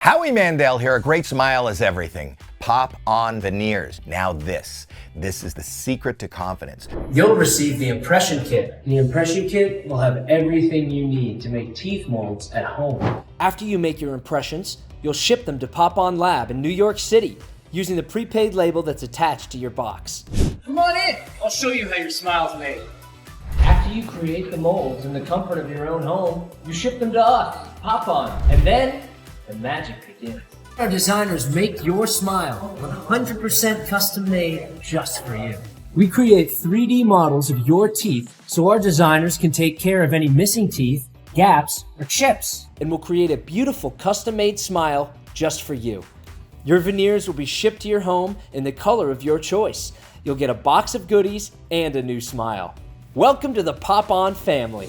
Howie Mandel here. A great smile is everything. Pop on veneers. Now this is the secret to confidence. You'll receive the impression kit. The impression kit will have everything you need to make teeth molds at home. After you make your impressions, you'll ship them to Pop On Lab in New York City using the prepaid label that's attached to your box. Come on in. I'll show you how your smile's made. After you create the molds in the comfort of your own home, you ship them to us, Pop On, and then the magic begins. Our designers make your smile 100% custom made just for you. We create 3D models of your teeth so our designers can take care of any missing teeth, gaps, or chips. And we'll create a beautiful custom-made smile just for you. Your veneers will be shipped to your home in the color of your choice. You'll get a box of goodies and a new smile. Welcome to the Pop On family.